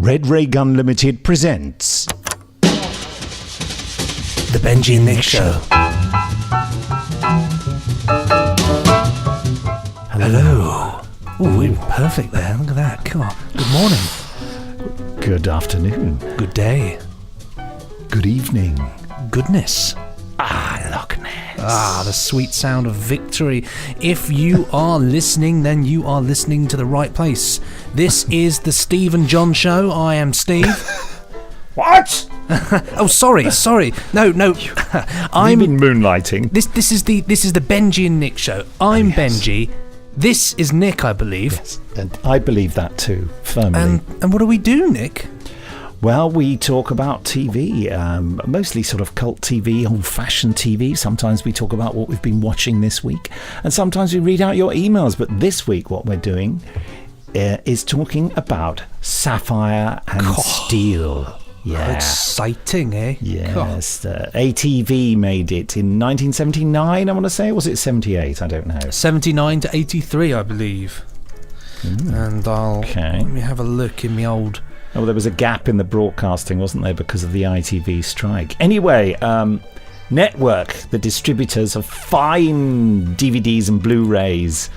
Red Ray Gun Limited presents The Benji and Nick Show. Hello. Oh, perfect there. Look at that. Come on. Good morning. good afternoon, Good day. good evening. Goodness. Loch Ness. The sweet sound of victory. If you are listening, then you are listening to the right place. This is the Steve and John Show. I am Steve. What? Oh, sorry. No. You've been moonlighting. This is the Benji and Nick Show. I'm yes. Benji. This is Nick, I believe. Yes, and I believe that too, firmly. And what do we do, Nick? Well, we talk about TV, mostly sort of cult TV, old-fashioned TV. Sometimes we talk about what we've been watching this week, and sometimes we read out your emails. But this week, what we're doing is talking about Sapphire and Steel. Yeah. Exciting, eh? Yes. ATV made it in 1979, I want to say. Was it 78? I don't know. 79 to 83, I believe. And let me have a look in the old... Oh, there was a gap in the broadcasting, wasn't there, because of the ITV strike. Anyway, Network, the distributors of fine DVDs and Blu-rays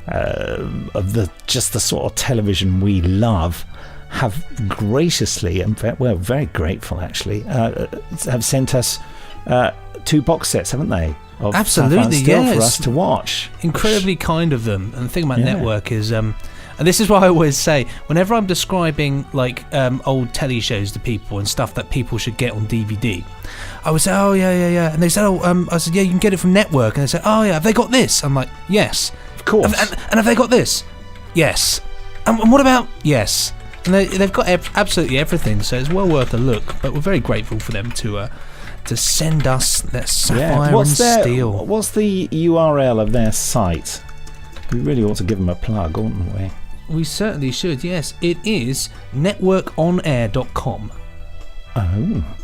of the sort of television we love, have graciously, and very grateful actually, have sent us 2 box sets, haven't they? Of Absolutely, yes. For us to watch. Incredibly kind of them. And the thing about Network is... and this is what I always say whenever I'm describing like old telly shows to people and stuff that people should get on DVD. I would say, oh yeah, and they said, I said, yeah, you can get it from Network, and they say, oh yeah, have they got this? I'm like, yes, of course. And have they got this? Yes. And what about yes? And they've got absolutely everything, so it's well worth a look. But we're very grateful for them to send us that Sapphire and Steel. What's the URL of their site? We really ought to give them a plug, oughtn't we? We certainly should, yes. It is networkonair.com. Oh.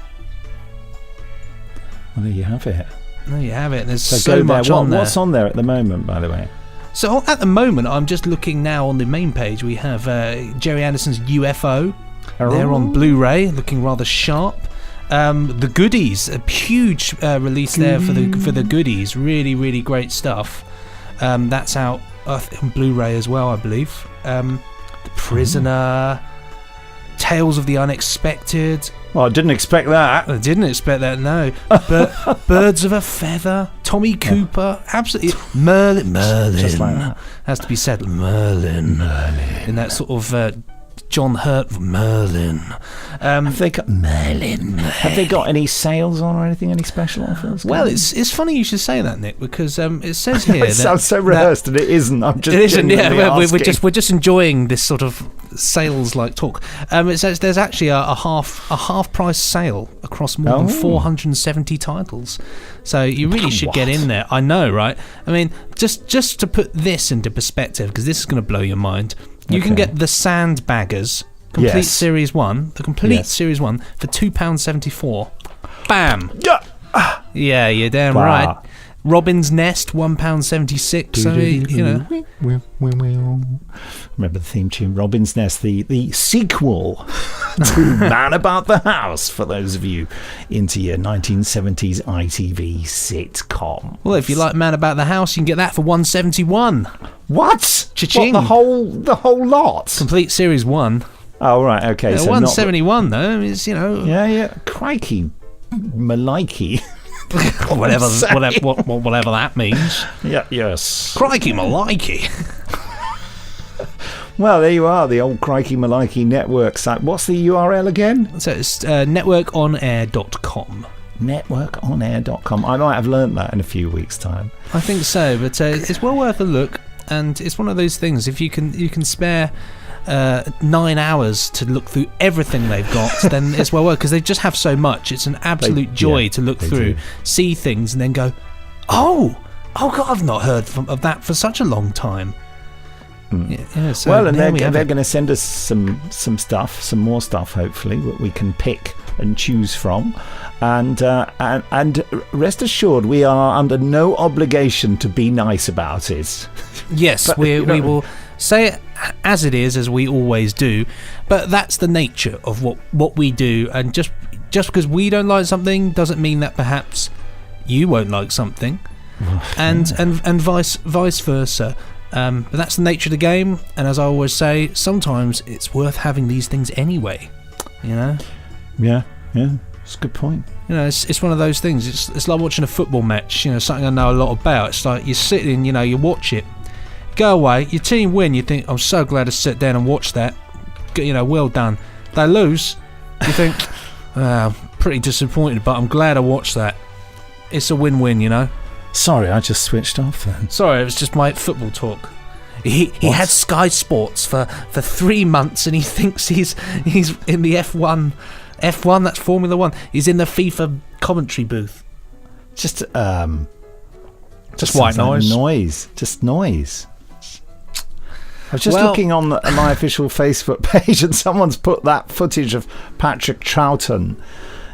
Well, there you have it. There you have it. There's so much on there. What's on there at the moment, by the way? So at the moment, I'm just looking now on the main page. We have Jerry Anderson's UFO. They're on Blu-ray, looking rather sharp. The Goodies, a huge release there for the Goodies. Really, really great stuff. That's out on Blu-ray as well, I believe. The Prisoner, Tales of the Unexpected. Well, I didn't expect that. I didn't expect that, no. But Birds of a Feather, Tommy Cooper, absolutely. Merlin. Just like that. Has to be said, Merlin. In that sort of John Hurt, Merlin. Have they got Merlin? Have they got any sales on or anything? Any special offers? Well, it's funny you should say that, Nick, because it says here it sounds so rehearsed, and it isn't. I'm just it isn't. Yeah, asking. we're just enjoying this sort of sales like talk. It says there's actually a half price sale across more than 470 titles, so you really should get in there. I know, right? I mean, just to put this into perspective, because this is going to blow your mind. You can get the Sandbaggers complete series 1, the complete series 1 for £2.74. Bam. Yeah, you're damn right. Robin's Nest £1.76. So you know. Remember the theme tune, Robin's Nest, the sequel to Man About the House, for those of you into your 1970s ITV sitcom. Well, if you like Man About the House, you can get that for £1.71. What? Cha-ching. What, the whole lot? Complete series 1. Oh, right, okay. So £1.71 though. I mean, it's, you know. Yeah. Crikey. Malikey. whatever that means. Yeah, yes. Crikey Malikey. Well, there you are, the old Crikey Malikey network site. What's the URL again? So it's networkonair.com. Networkonair.com. I might have learnt that in a few weeks' time. I think so, but it's well worth a look, and it's one of those things. If you can spare 9 hours to look through everything they've got, then it's well worth, because they just have so much. It's an absolute joy to look through, see things, and then go, oh God, I've not heard of that for such a long time. Yeah, so well, and they're going to send us some stuff, some more stuff, hopefully, that we can pick and choose from. And rest assured, we are under no obligation to be nice about it. Yes, we will say it as it is, as we always do, but that's the nature of what we do, and just because we don't like something doesn't mean that perhaps you won't like something, and vice versa. But that's the nature of the game, and as I always say, sometimes it's worth having these things anyway, you know? Yeah, it's a good point. You know, it's one of those things. It's like watching a football match, you know, something I know a lot about. It's like you're sitting, you know, you watch it, go away, your team win, you think, I'm so glad to sit down and watch that, you know, well done. They lose, you think, pretty disappointed, but I'm glad I watched that. It's a win-win, you know? Sorry, I just switched off then. Sorry, it was just my football talk. He had Sky Sports for 3 months, and he thinks he's in the F1, that's Formula 1. He's in the FIFA commentary booth. Just white noise. Just noise. I was just looking on my official Facebook page, and someone's put that footage of Patrick Troughton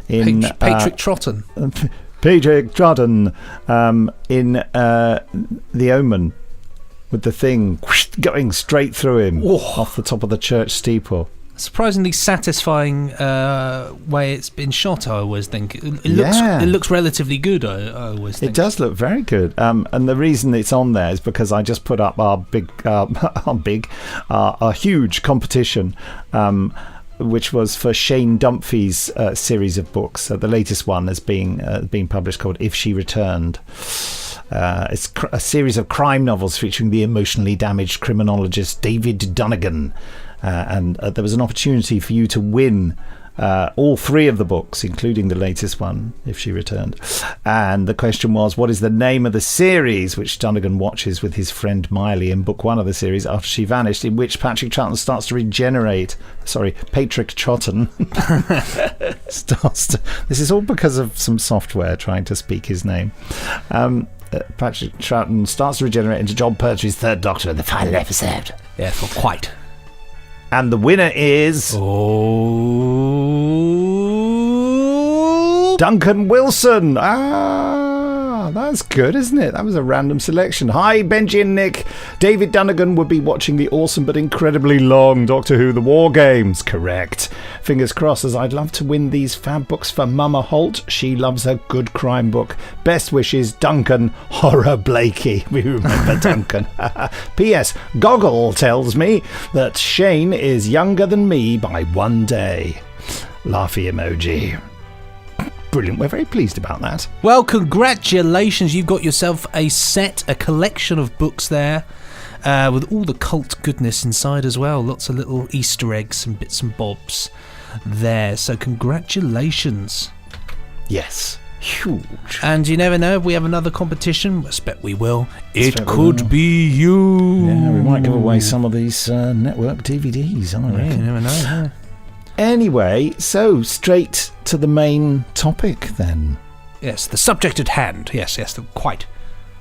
in Patrick Troughton. Patrick Troughton in The Omen, with the thing going straight through him off the top of the church steeple. Surprisingly satisfying way it's been shot, I always think. It looks relatively good, I always think. It does look very good. And the reason it's on there is because I just put up our huge competition, which was for Shane Dunphy's series of books. The latest one is being published, called If She Returned. It's a series of crime novels featuring the emotionally damaged criminologist David Dunnigan. And there was an opportunity for you to win all 3 of the books, including the latest one, If She Returned. And the question was, what is the name of the series which Dunnigan watches with his friend Miley in book 1 of the series after she vanished, in which Patrick Troughton starts to regenerate? Sorry, Patrick Troughton starts to... This is all because of some software trying to speak his name. Patrick Troughton starts to regenerate into John Pertwee's Third Doctor in the final episode. Yeah, for quite. And the winner is... Duncan Wilson. That's good, isn't it? That was a random selection. Hi, Benji and Nick. David Dunnigan would be watching the awesome but incredibly long Doctor Who The War Games. Correct. Fingers crossed, as I'd love to win these fab books for Mama Holt. She loves a good crime book. Best wishes, Duncan Horror Blakey. We remember Duncan. P.S. Goggle tells me that Shane is younger than me by 1 day. Laughy emoji. Brilliant. We're very pleased about that. Well, congratulations. You've got yourself a collection of books there, with all the cult goodness inside as well. Lots of little Easter eggs and bits and bobs there. So congratulations. Yes. Huge. And you never know, if we have another competition, I expect we will. It could be you. Yeah, we might give away some of these network DVDs, I reckon. You never know. Yeah. Anyway, so straight to the main topic then. Yes, the subject at hand. Yes, quite.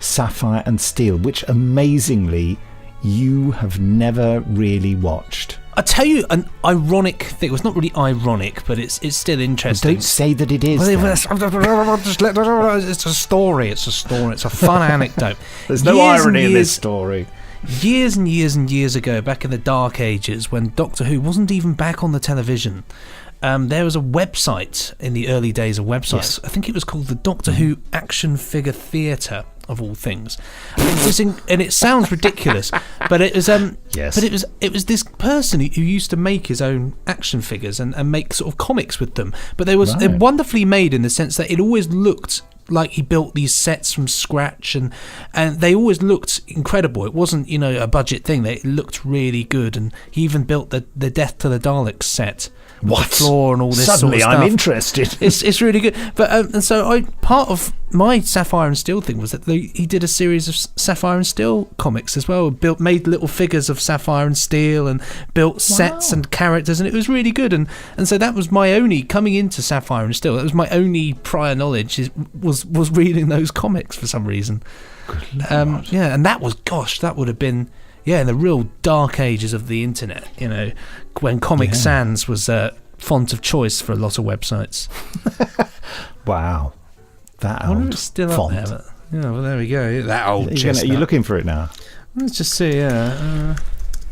Sapphire and Steel, which amazingly you have never really watched. I'll tell you an ironic thing. Well, it's not really ironic, but it's still interesting. Well, don't say that it is. It's a story. It's a fun anecdote. There's no irony in this story. Years and years and years ago, back in the dark ages, when Doctor Who wasn't even back on the television, there was a website in the early days of websites. Yes. I think it was called the Doctor Who Action Figure Theatre, of all things. And it sounds ridiculous, but it was yes. But it was this person who used to make his own action figures and make sort of comics with them. But they're wonderfully made in the sense that it always looked like he built these sets from scratch, and they always looked incredible. It wasn't, a budget thing. It looked really good, and he even built the Death to the Daleks set. What? The floor and all this Suddenly sort of stuff. I'm interested. It's really good. But and so part of my Sapphire and Steel thing was that he did a series of Sapphire and Steel comics as well. Made little figures of Sapphire and Steel and built sets and characters, and it was really good. And so that was my only coming into Sapphire and Steel. That was my only prior knowledge was reading those comics for some reason. And that would have been. Yeah, in the real dark ages of the internet, when Comic Sans was font of choice for a lot of websites. Wow. That old it's still font. Up there, but, well, there we go. That old Are you looking for it now? Let's just see,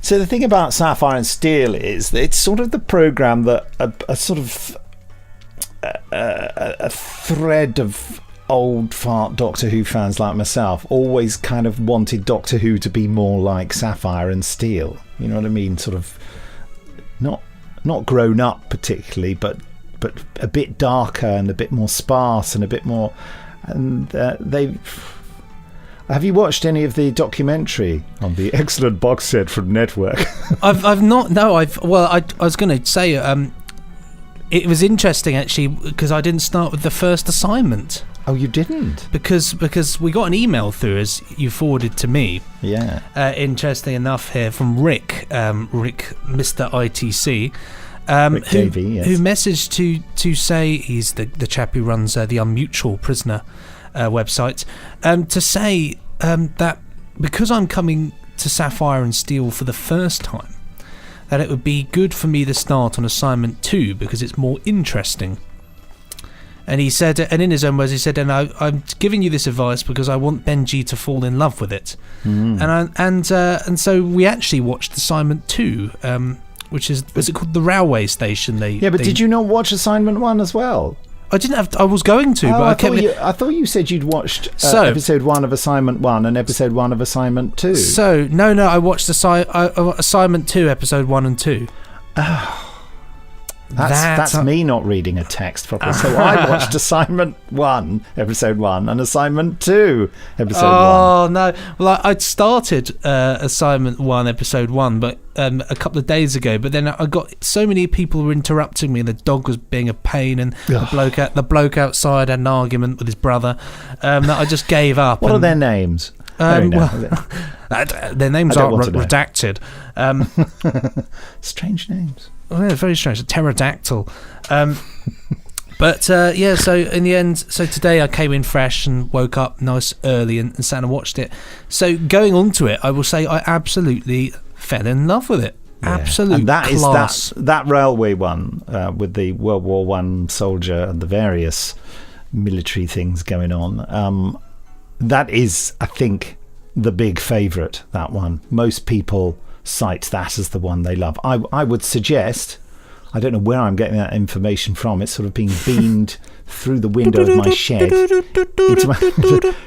So the thing about Sapphire and Steel is that it's sort of the program that a sort of a thread of old fart Doctor Who fans like myself always kind of wanted Doctor Who to be more like Sapphire and Steel. You know what I mean? Sort of not grown up particularly, but a bit darker and a bit more sparse and a bit more. And have you watched any of the documentary on the excellent box set from Network? I've not. No, I was going to say it was interesting actually because I didn't start with the first assignment. Oh, you didn't? Because we got an email through, as you forwarded to me. Yeah. Interesting enough here from Rick, Mr. ITC, Rick Davey, yes. who messaged to say he's the chap who runs the Unmutual Prisoner website, to say that because I'm coming to Sapphire and Steel for the first time, that it would be good for me to start on assignment 2 because it's more interesting. And he said, and in his own words, he said, and I'm giving you this advice because I want Benji to fall in love with it. And so we actually watched assignment 2, which is it called The Railway Station? Did you not watch assignment 1 as well? I didn't have. I was going to, but I thought you said you'd watched episode 1 of assignment 1 and episode 1 of assignment 2. So no, I watched assignment 2, episode 1 and 2. Oh. That's me not reading a text properly. So I watched assignment 1, episode 1, and assignment 2, episode 1. Oh no! Well, I'd started assignment 1, episode 1, but a couple of days ago. But then I got so many people were interrupting me, and the dog was being a pain, and the bloke outside had an argument with his brother. That I just gave up. What are their names? Their names are redacted. Strange names. Oh, yeah, very strange. A pterodactyl. But so in the end, so today I came in fresh and woke up nice early and sat and watched it. So going on to it, I will say I absolutely fell in love with it. Yeah. Absolute and that class. Is that railway one with the World War I soldier and the various military things going on. That is, I think, the big favourite, that one. Most people cite that as the one they love. I would suggest, I don't know where I'm getting that information from, it's sort of being beamed through the window of my shed.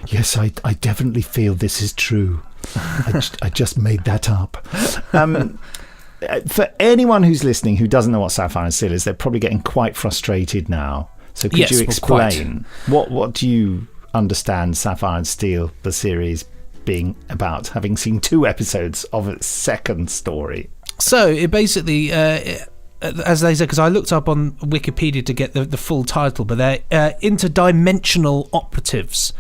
Yes, I definitely feel this is true. I just made that up. For anyone who's listening who doesn't know what Sapphire and Steel is, they're probably getting quite frustrated now. So could you explain what do you understand Sapphire and Steel, the series, being about, having seen 2 episodes of its second story? So it basically, as they said, because I looked up on Wikipedia to get the full title, but they're interdimensional operatives,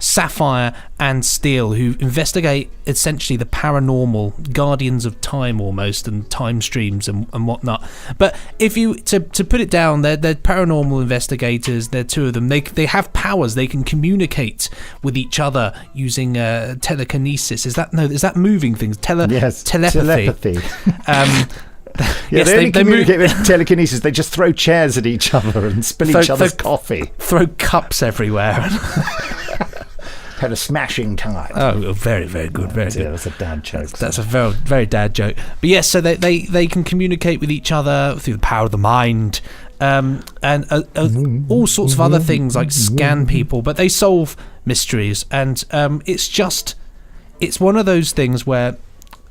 Sapphire and Steel, who investigate essentially the paranormal, guardians of time almost, and time streams and whatnot. But if you to put it down, they're paranormal investigators. They're 2 of them. They have powers. They can communicate with each other using telekinesis. Is that moving things? Telepathy. Yes, they only communicate with telekinesis. They just throw chairs at each other and spill each other's coffee. Throw cups everywhere. Had a smashing time. Oh, very, very good. Very good. Yeah, that's a dad joke. That's a very, very dad joke. But yes, so they can communicate with each other through the power of the mind, and all sorts of other things like scan people. But they solve mysteries, and it's one of those things where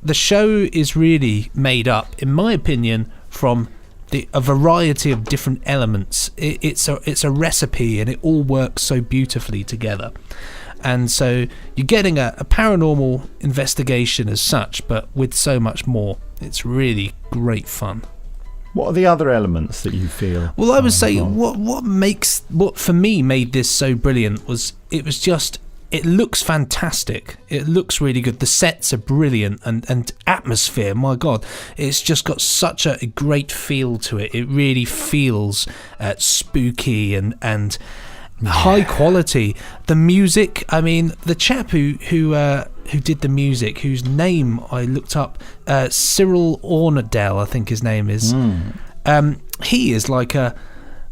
the show is really made up, in my opinion, from a variety of different elements. It's a recipe, and it all works so beautifully together. And so you're getting a paranormal investigation as such, but with so much more. It's really great fun. What are the other elements that you feel? Well, I would say what for me made this so brilliant was it looks fantastic. It looks really good. The sets are brilliant, and atmosphere, my God, it's just got such a great feel to it. It really feels spooky and high quality. The music, I mean, the chap who did the music, whose name I looked up, Cyril Ornadell, I think his name is. He is like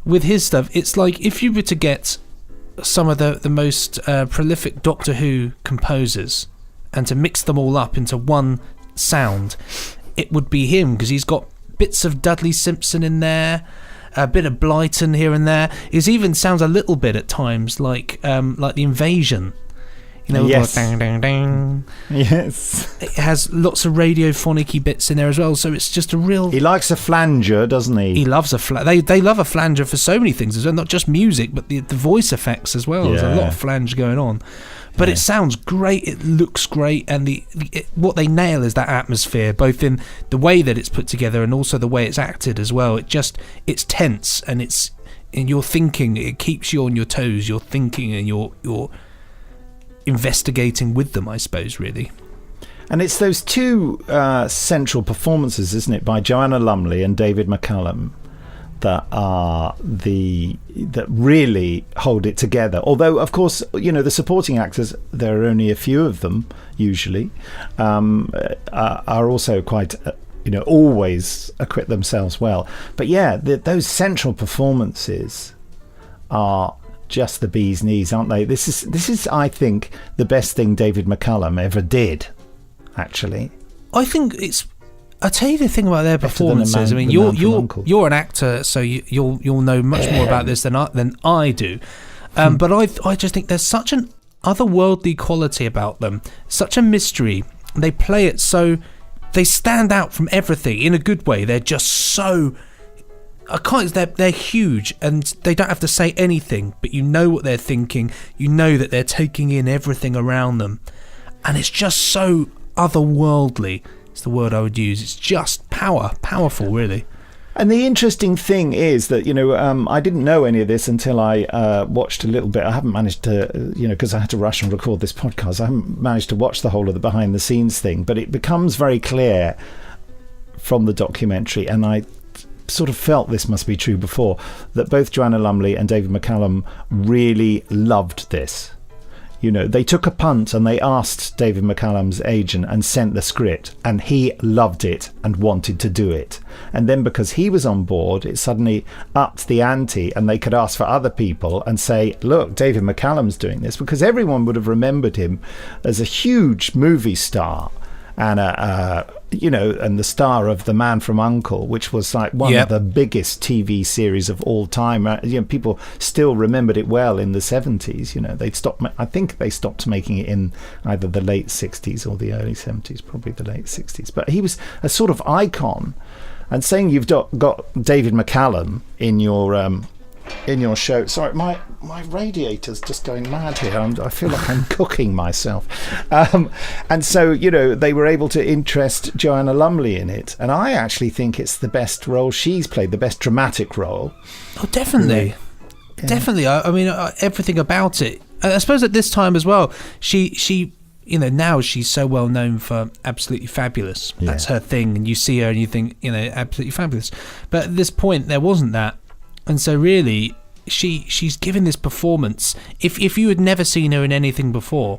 with his stuff, it's like if you were to get some of the most prolific Doctor Who composers and to mix them all up into one sound, it would be him, because he's got bits of Dudley Simpson in there, a bit of Blyton here and there. It even sounds a little bit at times like The Invasion. You know, yes. Like, dang, dang, dang. Yes. It has lots of radiophonic-y bits in there as well, so it's just a real... He likes a flanger, doesn't he? He loves a they love a flanger for so many things as well, not just music, but the voice effects as well. There's a lot of flange going on. But it sounds great, it looks great, and what they nail is that atmosphere, both in the way that it's put together and also the way it's acted as well. It's tense, and you're thinking, it keeps you on your toes, you're thinking, and you're investigating with them, I suppose, really. And it's those two central performances, isn't it, by Joanna Lumley and David McCallum, that really hold it together. Although, of course, you know, the supporting actors, there are only a few of them usually, are also quite always acquit themselves well. But yeah, those central performances are just the bee's knees, aren't they? This is I think the best thing David McCallum ever did, actually. I think I'll tell you the thing about their performances. I mean, you're an actor, so you'll know much more about this than I do. But I just think there's such an otherworldly quality about them, such a mystery. They play it so they stand out from everything in a good way. They're just so... They're huge, and they don't have to say anything, but you know what they're thinking. You know that they're taking in everything around them, and it's just so otherworldly. It's the word I would use. It's just powerful, really. And the interesting thing is that, I didn't know any of this until I watched a little bit. I haven't managed to, because I had to rush and record this podcast, I haven't managed to watch the whole of the behind the scenes thing, but it becomes very clear from the documentary, and I sort of felt this must be true before, that both Joanna Lumley and David McCallum really loved this. They took a punt and they asked David McCallum's agent and sent the script, and he loved it and wanted to do it. And then because he was on board, it suddenly upped the ante, and they could ask for other people and say, look, David McCallum's doing this, because everyone would have remembered him as a huge movie star and and the star of The Man from U.N.C.L.E., which was like one of the biggest TV series of all time. People still remembered it well in the 70s. I think they stopped making it in either the late 60s or the early 70s, probably the late 60s. But he was a sort of icon. And saying you've got David McCallum in your show. Sorry, my radiator's just going mad here. I feel like I'm cooking myself. And so, they were able to interest Joanna Lumley in it. And I actually think it's the best role she's played, the best dramatic role. Oh, definitely. Yeah. Definitely. I mean, everything about it. I suppose at this time as well, she now she's so well known for Absolutely Fabulous. Yeah. That's her thing. And you see her and you think, Absolutely Fabulous. But at this point, there wasn't that. And so really, she's given this performance. If you had never seen her in anything before,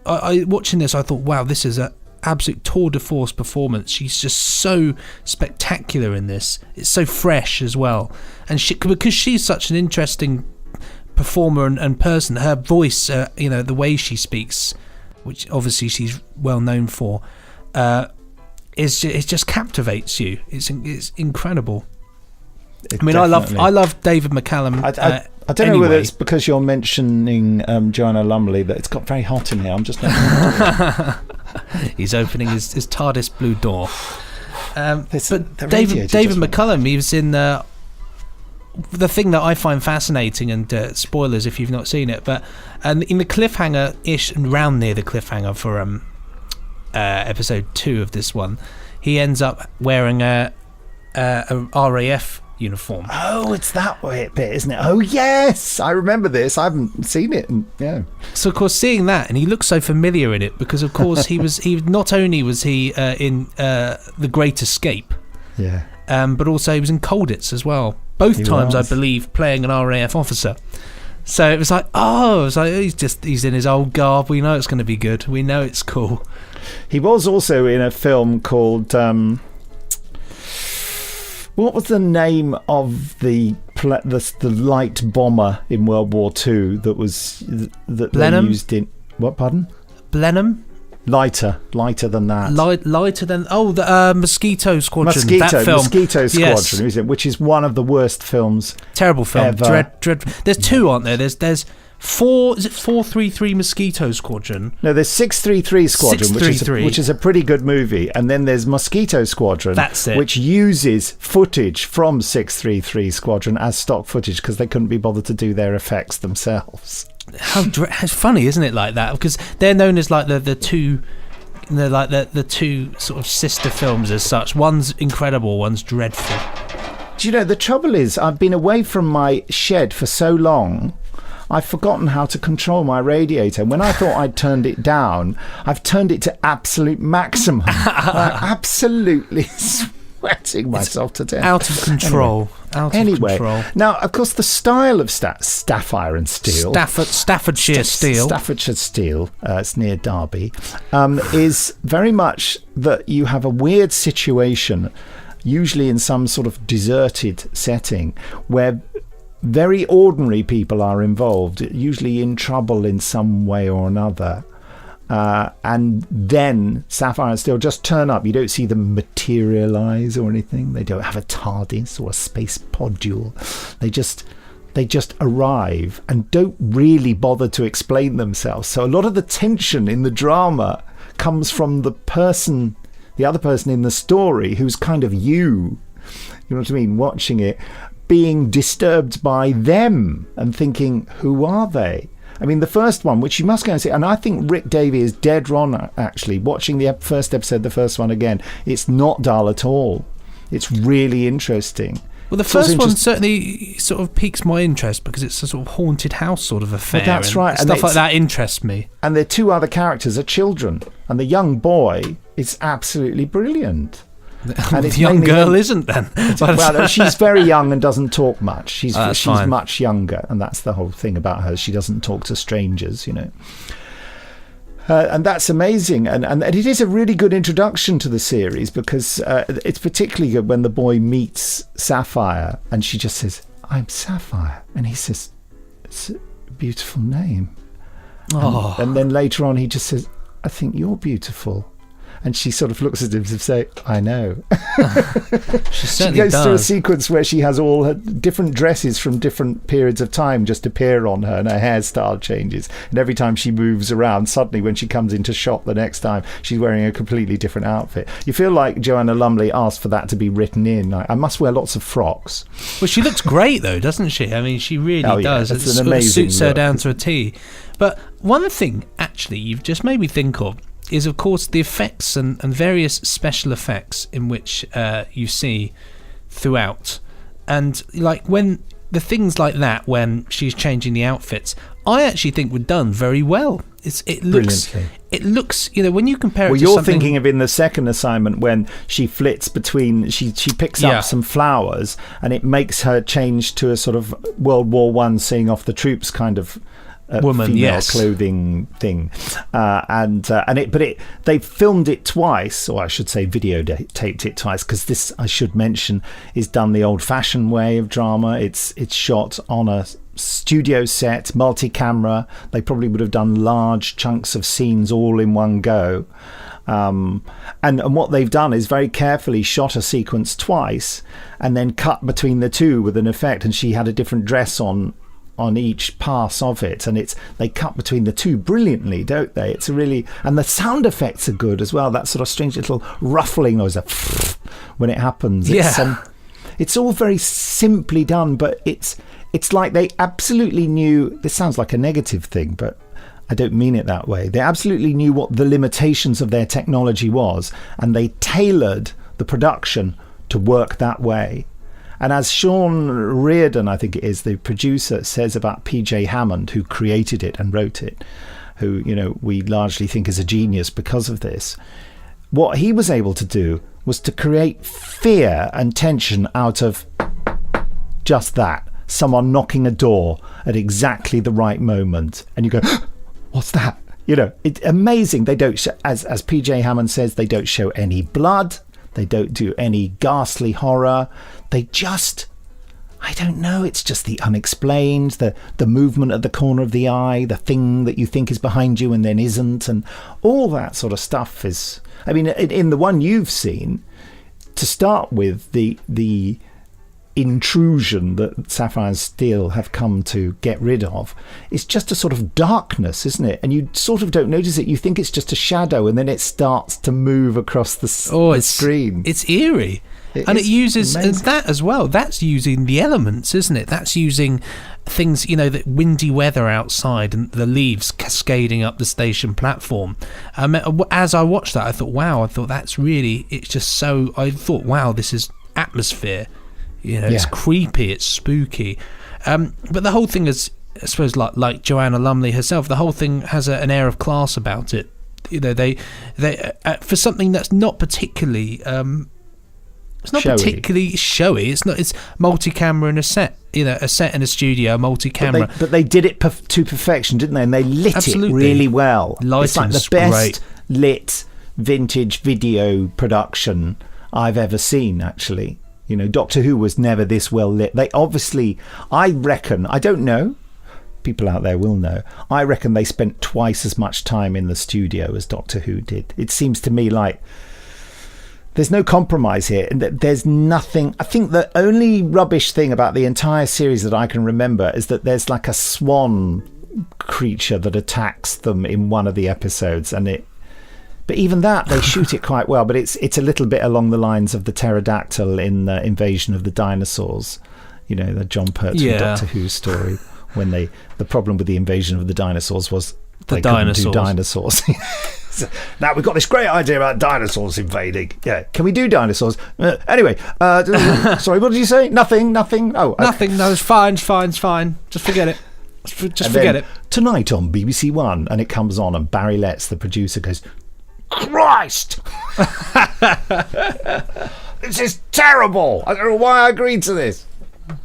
I watching this, I thought, wow, this is an absolute tour de force performance. She's just so spectacular in this. It's so fresh as well. And because she's such an interesting performer and person, her voice, the way she speaks, which obviously she's well known for, it just captivates you. It's incredible. I love David McCallum. I don't know whether it's because you're mentioning Joanna Lumley that it's got very hot in here. I'm just he's opening his TARDIS blue door. But David McCallum, he was in the thing that I find fascinating, and spoilers if you've not seen it, but in the cliffhanger-ish, and round near the cliffhanger for episode 2 of this one, he ends up wearing a RAF uniform. Oh, it's that bit, isn't it? Oh, yes, I remember this. I haven't seen it. So, of course, seeing that, and he looks so familiar in it because, of course, he not only was he in The Great Escape, but also he was in Colditz as well. Both times, I believe, playing an RAF officer. So it was like, he's in his old garb. We know it's going to be good. We know it's cool. He was also in a film called. What was the name of the light bomber in World War II that was that Blenheim? They used in what? Pardon? Blenheim. Lighter than that. Lighter than the Mosquito Squadron. Mosquito Squadron, yes. is it? Which is one of the worst films. Terrible film. Ever. Dread. There's two, aren't there? There's 433 Mosquito Squadron. No, there's 633 Squadron, which is a pretty good movie, and then there's Mosquito Squadron. That's it. Which uses footage from 633 Squadron as stock footage because they couldn't be bothered to do their effects themselves. How funny, isn't it, like that? Because they're known as like the two. They're like the two sort of sister films as such. One's incredible, one's dreadful. Do you know, the trouble is I've been away from my shed for so long, I've forgotten how to control my radiator. When I thought I'd turned it down, I've turned it to absolute maximum. I'm absolutely sweating myself to death. Out of control. Anyway, now, of course, the style of Sapphire and Steel... Staffordshire Steel. Staffordshire Steel, it's near Derby, is very much that you have a weird situation, usually in some sort of deserted setting, where very ordinary people are involved, usually in trouble in some way or another. And then Sapphire and Steel just turn up. You don't see them materialise or anything. They don't have a TARDIS or a space podule. They just arrive and don't really bother to explain themselves. So a lot of the tension in the drama comes from the other person in the story, who's kind of you know what I mean, watching it, being disturbed by them and thinking, who are they? I mean, the first one, which you must go and see, and I think Rick Davey is dead wrong, actually, watching the first episode, the first one again, it's not dull at all. It's really interesting. Well, the first one certainly sort of piques my interest because it's a sort of haunted house sort of affair. Well, that's right. Stuff like that interests me. And the two other characters are children, and the young boy is absolutely brilliant. And the young girl isn't then. Well, she's very young and doesn't talk much. She's fine. Much younger, and that's the whole thing about her. She doesn't talk to strangers, you know. And that's amazing. And it is a really good introduction to the series because it's particularly good when the boy meets Sapphire and she just says, "I'm Sapphire." And he says, "It's a beautiful name." Oh. And then later on he just says, "I think you're beautiful." And she sort of looks at him to say, "I know." She goes through a sequence where she has all her different dresses from different periods of time just appear on her, and her hairstyle changes. And every time she moves around, suddenly when she comes into shot the next time, she's wearing a completely different outfit. You feel like Joanna Lumley asked for that to be written in. Like, I must wear lots of frocks. Well, she looks great, though, doesn't she? I mean, she really does. It's an amazing suits her down to a T. But one thing, actually, you've just made me think of is, of course, the effects and various special effects in which you see throughout. And like when the things like that, when she's changing the outfits, I actually think were done very well. It looks, you know, when you compare it to you're something... thinking of in the second assignment when she flits between, she picks up some flowers and it makes her change to a sort of World War I seeing off the troops kind of woman, female clothing thing, they filmed it twice, or I should say videotaped it twice, because this, I should mention, is done the old-fashioned way of drama. It's shot on a studio set, multi-camera. They probably would have done large chunks of scenes all in one go. And what they've done is very carefully shot a sequence twice and then cut between the two with an effect, and she had a different dress on each pass of it, and they cut between the two brilliantly, don't they? It's really, and the sound effects are good as well, that sort of strange little ruffling noise when it happens. It's all very simply done, but it's like they absolutely knew, this sounds like a negative thing, but I don't mean it that way. They absolutely knew what the limitations of their technology was, and they tailored the production to work that way. And as Sean Reardon, I think it is, the producer, says about PJ Hammond, who created it and wrote it, who, you know, we largely think is a genius because of this, what he was able to do was to create fear and tension out of just that. Someone knocking a door at exactly the right moment. And you go, what's that? You know, it's amazing. They don't, as PJ Hammond says, they don't show any blood. They don't do any ghastly horror. They just I don't know. It's just the unexplained, the movement at the corner of the eye, the thing that you think is behind you and then isn't, and all that sort of stuff is. I mean, in the one you've seen, to start with, the intrusion that Sapphire and Steel have come to get rid of is just a sort of darkness, isn't it? And you sort of don't notice it. You think it's just a shadow, and then it starts to move across the screen. It's eerie. It uses that as well. That's using the elements, isn't it? That's using things, the windy weather outside and the leaves cascading up the station platform. As I watched that, I thought, wow, that's really, it's just so, I thought, wow, this is atmosphere. It's creepy, it's spooky. But the whole thing is, I suppose, like Joanna Lumley herself, the whole thing has an air of class about it. They for something that's not particularly... it's not showy. Particularly showy. It's multi-camera in a set. A set in a studio, multi-camera. But they did it to perfection, didn't they? And they lit Absolutely. It really well. Lighting's it's like the best great. Lit vintage video production I've ever seen, actually. Doctor Who was never this well lit. They obviously, I reckon, I don't know, people out there will know, I reckon they spent twice as much time in the studio as Doctor Who did. It seems to me like there's no compromise here, and there's nothing. I think the only rubbish thing about the entire series that I can remember is that there's like a swan creature that attacks them in one of the episodes, but even that, they shoot it quite well. But it's a little bit along the lines of the pterodactyl in Invasion of the Dinosaurs, the John Pertwee Doctor Who story, when the problem with the Invasion of the Dinosaurs was they couldn't do dinosaurs. Now we've got this great idea about dinosaurs invading. Yeah, can we do dinosaurs? Anyway, sorry, what did you say? Nothing. Oh, nothing. No, it's fine. Just forget it. Just forget it. Tonight on BBC One, and it comes on, and Barry Letts, the producer, goes, Christ! This is terrible! I don't know why I agreed to this.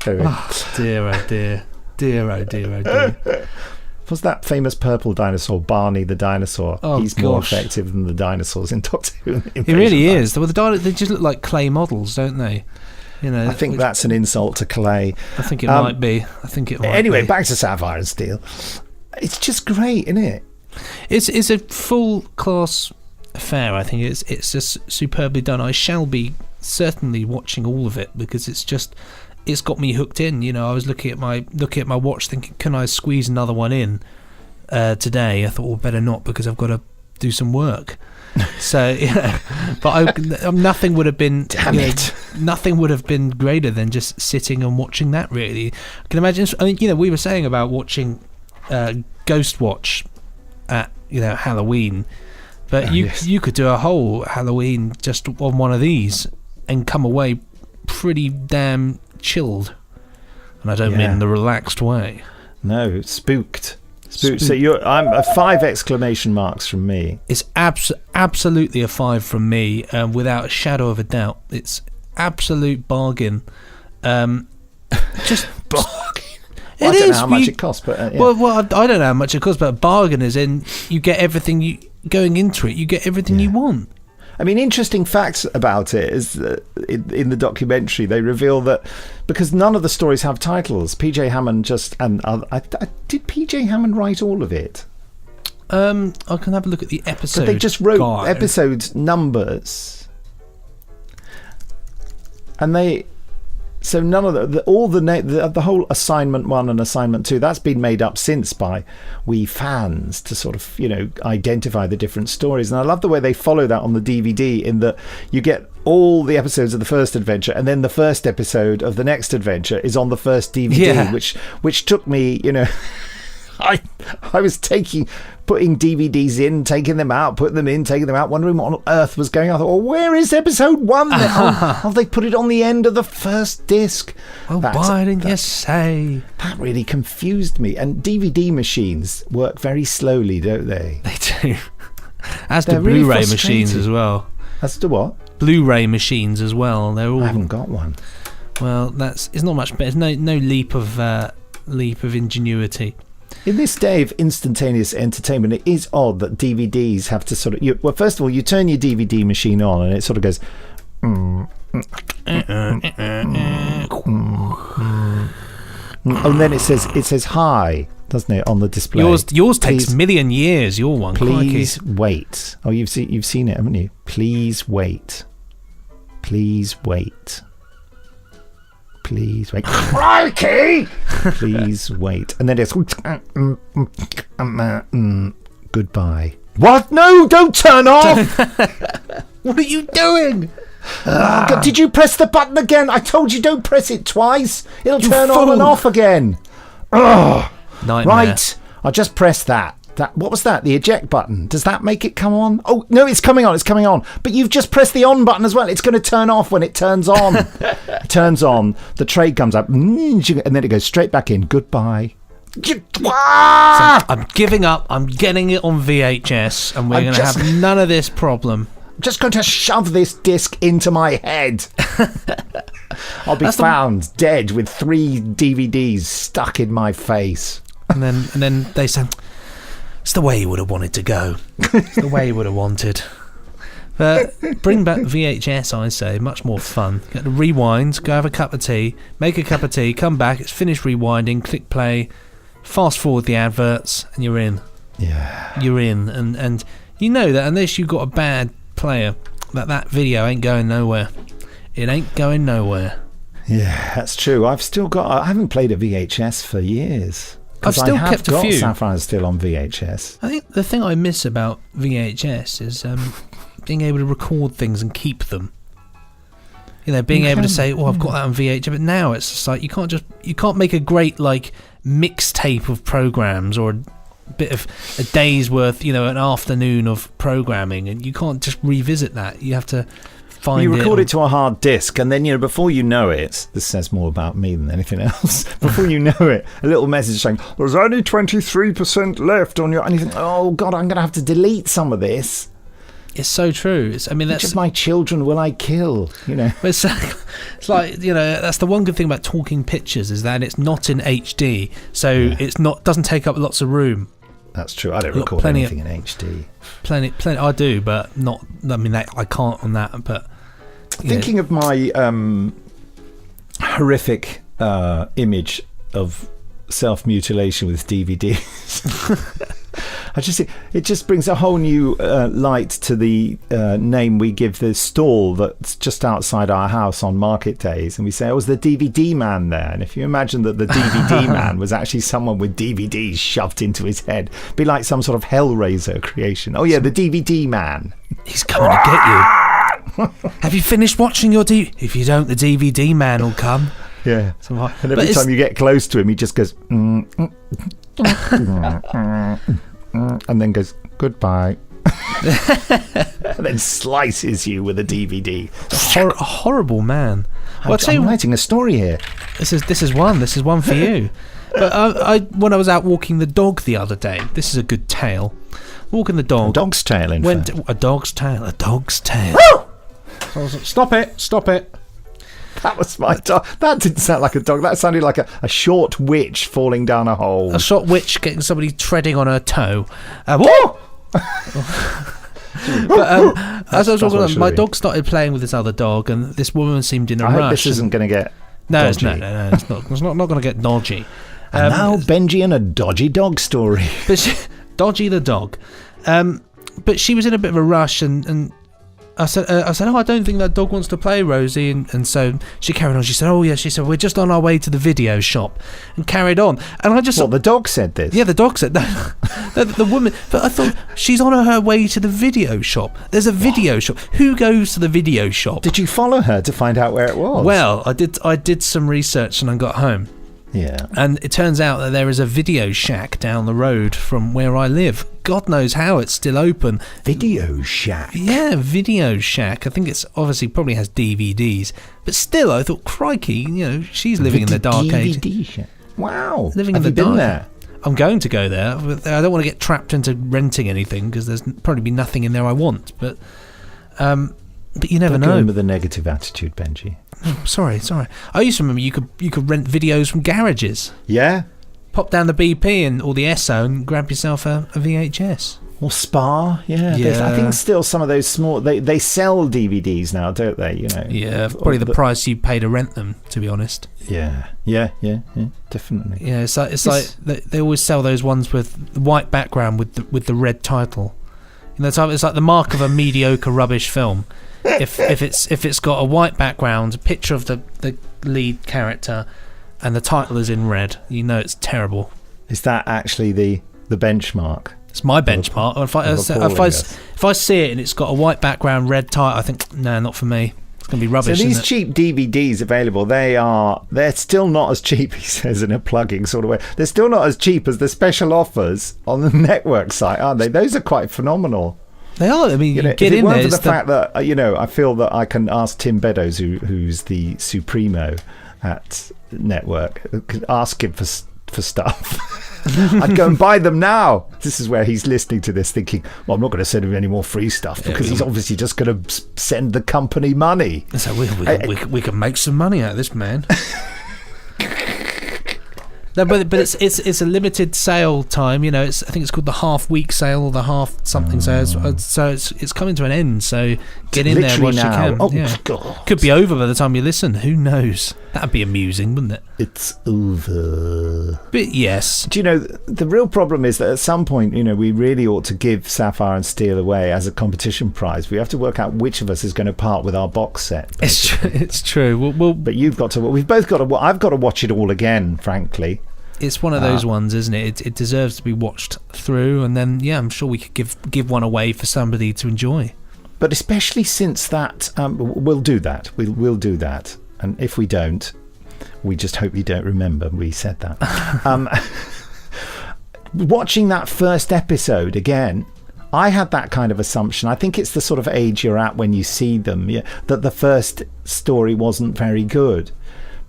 Oh, dear, oh dear. Was that famous purple dinosaur, Barney the dinosaur? Oh, he's more effective than the dinosaurs in Doctor Who. He really is. Well, they just look like clay models, don't they? I think that's an insult to clay. I think it might be. Anyway, back to Sapphire and Steel. It's just great, isn't it? It's a full class affair. I think it's just superbly done. I shall be certainly watching all of it because it's got me hooked in. I was looking at my watch thinking, can I squeeze another one in today? I thought, well, better not, because I've got to do some work. So but nothing would have been nothing would have been greater than just sitting and watching that, really. I can imagine. I mean, we were saying about watching Ghost Watch at Halloween, but you could do a whole Halloween just on one of these and come away pretty damn chilled, and I don't mean in the relaxed way. No, spooked. So I'm 5 exclamation marks from me. It's absolutely a 5 from me, without a shadow of a doubt. It's absolute bargain. Just bargain. I don't know how much it costs, but well, I don't know how much it costs, but a bargain is in you get everything going into it. You get everything you want. I mean, interesting facts about it is that in the documentary they reveal that because none of the stories have titles, PJ Hammond did PJ Hammond write all of it? I can have a look at the episode. But they just wrote episode numbers, and so none of the whole assignment 1 and assignment 2, that's been made up since by we fans to sort of identify the different stories. And I love the way they follow that on the DVD, in that you get all the episodes of the first adventure, and then the first episode of the next adventure is on the first DVD, which took me, I was putting DVDs in, taking them out, putting them in, taking them out, wondering what on earth was going on. I thought, well, where is episode 1 then? They put it on the end of the first disc. Well, why didn't you say? That really confused me. And DVD machines work very slowly, don't they? They do. As do Blu-ray machines as well. As to what? Blu-ray machines as well. They're all. I haven't got one. Well, it's not much better. There's no leap of ingenuity. In this day of instantaneous entertainment, it is odd that DVDs have to sort of... well, first of all, you turn your DVD machine on and it sort of goes... And then it says hi, doesn't it, on the display? Yours takes a million years. Your one. Please crikey. wait. Oh, you've seen it, haven't you? Please wait. Please wait. Please wait. Crikey! Please wait. And then it's goodbye. What? No, don't turn off! What are you doing? God, did you press the button again? I told you don't press it twice. It'll turn on and off again. Ugh. Nightmare. Right, I'll just press that. What was that? The eject button. Does that make it come on? Oh, no, it's coming on. It's coming on. But you've just pressed the on button as well. It's going to turn off when it turns on. It turns on. The tray comes up. And then it goes straight back in. Goodbye. So I'm giving up. I'm getting it on VHS. And we're going to have none of this problem. I'm just going to shove this disc into my head. I'll be found dead with 3 DVDs stuck in my face. And then they say... It's the way you would have wanted to go. It's the way you would have wanted. But bring back VHS, I say. Much more fun. Get to rewind, go have a cup of tea, make a cup of tea, come back, it's finished rewinding, click play, fast forward the adverts, and you're in. Yeah. You're in. And you know that unless you've got a bad player, that video ain't going nowhere. It ain't going nowhere. Yeah, that's true. I haven't played a VHS for years. I've still kept a few. Sapphire's still on VHS. I think the thing I miss about VHS is being able to record things and keep them. You know, being able to say, "Oh, I've got that on VHS," but now it's just like you can't make a great like mixtape of programs or a bit of a day's worth, you know, an afternoon of programming, and you can't just revisit that. You have to. You record it to a hard disk, and then, you know, before you know it, this says more about me than anything else. Before you know it, a little message saying, "There's only 23% left on your," and you think, "Oh God, I'm going to have to delete some of this." It's so true. Which of my children will I kill? You know, it's like, you know, that's the one good thing about talking pictures is that it's not in HD, so doesn't take up lots of room. That's true. I don't record anything in HD. Plenty. I do, but not. I mean, I can't on that. But thinking of my horrific image of self-mutilation with DVDs, it just brings a whole new light to the name we give the stall that's just outside our house on market days, and we say, "Oh, is the DVD man there?" And if you imagine that the DVD man was actually someone with DVDs shoved into his head, it'd be like some sort of Hellraiser creation. Oh yeah, the DVD man. He's coming to get you. Have you finished watching your DVD? If you don't, the DVD man will come. Yeah. And every time you get close to him, he just goes, and then goes, "Goodbye." And then slices you with a DVD. A horrible man. Well, I'm writing a story here. This is one for you. But when I was out walking the dog the other day, this is a good tale. Walking the dog. A dog's tail, in fact. A dog's tail. A dog's tail. Stop it. That was my dog. That didn't sound like a dog. That sounded like a short witch falling down a hole. A short witch getting somebody treading on her toe. Whoa! But as I was walking on, my dog started playing with this other dog, and this woman seemed in a rush. I hope this isn't going to get dodgy. No, it's not. It's not going to get dodgy. And now Benji and a dodgy dog story. Dodgy the dog. But she was in a bit of a rush, and I said, "Oh, I don't think that dog wants to play, Rosie." And so she carried on. She said, "Oh, yeah." She said, "We're just on our way to the video shop," and carried on. And I just... What, the dog said this? Yeah, the dog said that. The woman... But I thought, she's on her way to the video shop. There's a video shop. Who goes to the video shop? Did you follow her to find out where it was? Well, I did some research and I got home. Yeah. And it turns out that there is a video shack down the road from where I live. God knows how it's still open. Video shack? Yeah, video shack. I think it's obviously probably has DVDs. But still, I thought, crikey, you know, she's living in the dark age. DVD shack. Wow. Living in the dark. There? I'm going to go there. I don't want to get trapped into renting anything because there's probably be nothing in there I want. But you never know. Don't go in with a negative attitude, Benji. Oh, sorry. I used to remember you could rent videos from garages. Yeah. pop down the BP and or the Esso and grab yourself a VHS. Or Spa, yeah. I think still some of those small... They sell DVDs now, don't they? Yeah, probably the price you pay to rent them, to be honest. Yeah, definitely. Yeah, it's like they always sell those ones with the white background with the red title. It's like the mark of a mediocre rubbish film. If it's got a white background, a picture of the lead character, and the title is in red, it's terrible. Is that actually the benchmark? It's my benchmark. If I see it and it's got a white background, red title, I think, no, not for me. It's going to be rubbish. So these cheap DVDs available, they're still not as cheap, he says in a plugging sort of way. They're still not as cheap as the special offers on the network site, aren't they? Those are quite phenomenal. They are. I mean, you get if it in weren't there. For the fact that I feel that I can ask Tim Beddoes, who's the supremo at network, ask him for stuff. I'd go and buy them now. This is where he's listening to this thinking, well, I'm not going to send him any more free stuff because he's obviously just going to send the company money. So we can make some money out of this, man. No, but it's a limited sale time. I think it's called the half week sale or the half something sale. So it's coming to an end. So get in there while you can. Oh, God. Could be over by the time you listen. Who knows? That'd be amusing, wouldn't it? It's over. But yes. Do you know the real problem is that at some point, we really ought to give Sapphire and Steel away as a competition prize. We have to work out which of us is going to part with our box set. It's true. But you've got to. We've both got to. I've got to watch it all again, frankly. It's one of those ones, isn't it? It deserves to be watched through, and then I'm sure we could give one away for somebody to enjoy. But especially since that, we'll do that. We'll do that, and if we don't, we just hope you don't remember we said that. Watching that first episode again, I had that kind of assumption. I think it's the sort of age you're at when you see them, that the first story wasn't very good.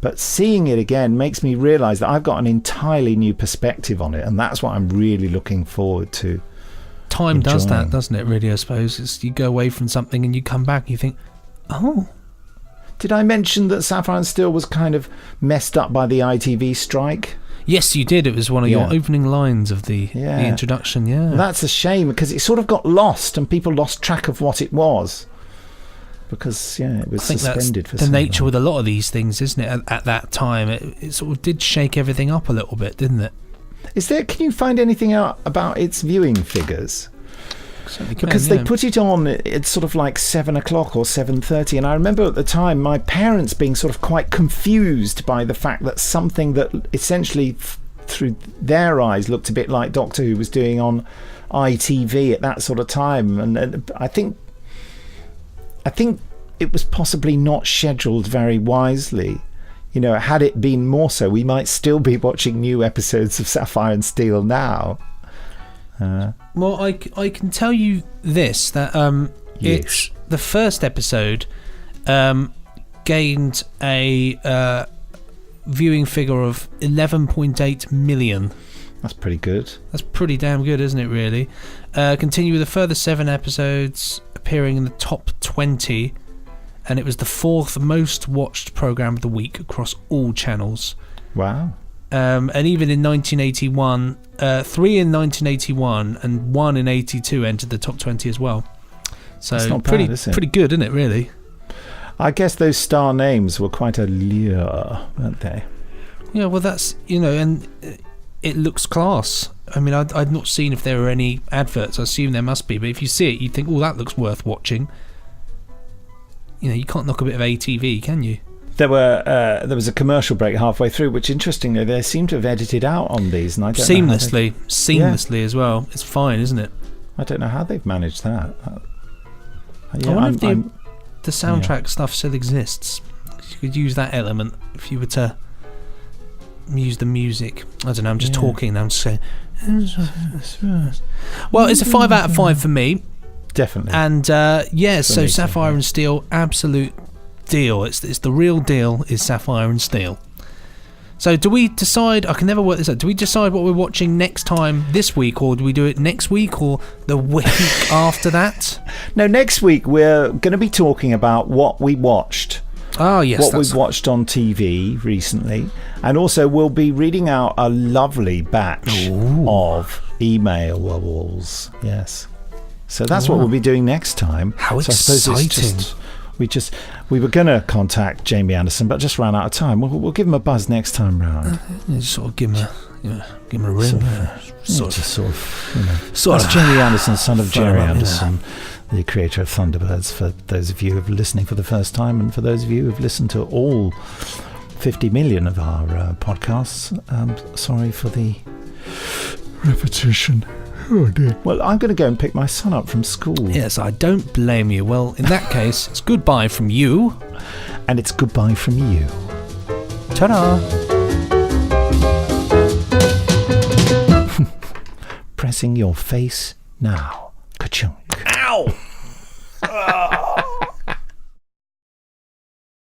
But seeing it again makes me realise that I've got an entirely new perspective on it, and that's what I'm really looking forward to. Time enjoying. Does that, doesn't it, really, I suppose? You go away from something and you come back and you think, oh. Did I mention that Sapphire and Steel was kind of messed up by the ITV strike? Yes, you did. It was one of your opening lines of the introduction, Well, that's a shame, because it sort of got lost and people lost track of what it was. Because it was suspended for the nature with a lot of these things, isn't it? At that time, it sort of did shake everything up a little bit, didn't it? Can you find anything out about its viewing figures? Because they put it on, it's sort of like 7 o'clock or 7:30, and I remember at the time my parents being sort of quite confused by the fact that something that essentially through their eyes looked a bit like Doctor Who was doing on ITV at that sort of time, and I think it was possibly not scheduled very wisely. Had it been more so, we might still be watching new episodes of Sapphire and Steel now. Well, I can tell you this, that it's the first episode gained a viewing figure of 11.8 million. That's pretty good. That's pretty damn good, isn't it, really? Continue with a further 7 episodes appearing in the top 20, and it was the 4th most watched programme of the week across all channels. Wow. And even in 1981, 3 in 1981 and 1 in 82 entered the top 20 as well. So that's not pretty bad, is it? Pretty good, isn't it, really? I guess those star names were quite a lure, weren't they? Yeah, well, that's, and it looks class. I mean, I'd not seen if there were any adverts. I assume there must be, but if you see it, you think, oh, that looks worth watching. You can't knock a bit of ATV, can you? There was a commercial break halfway through, which interestingly they seem to have edited out on these, and I don't seamlessly as well. It's fine, isn't it? I don't know how they've managed that. I wonder if the soundtrack stuff still exists. You could use that element if you were to use the music. I don't know, I'm just talking now. I'm just saying. Well, it's a 5 out of 5 for me. Definitely. And so Sapphire and Steel, absolute deal. It's the real deal is Sapphire and Steel. So do we decide, I can never work this out, do we decide what we're watching next time this week, or do we do it next week or the week after that? No, next week we're going to be talking about what we watched Oh, yes. what we've watched on TV recently. And also, we'll be reading out a lovely batch of emails. Yes. So that's what we'll be doing next time. How so exciting. I suppose we were going to contact Jamie Anderson, but just ran out of time. We'll give him a buzz next time round. Sort of give him a ring. That's Jamie Anderson, son of Jerry Anderson, the creator of Thunderbirds, for those of you who are listening for the first time, and for those of you who have listened to all 50 million of our podcasts. Sorry for the repetition. Oh dear. Well, I'm going to go and pick my son up from school. Yes, I don't blame you. Well, in that case, it's goodbye from you. And it's goodbye from you. Ta-da! Pressing your face now. Ka-chunk. Ow!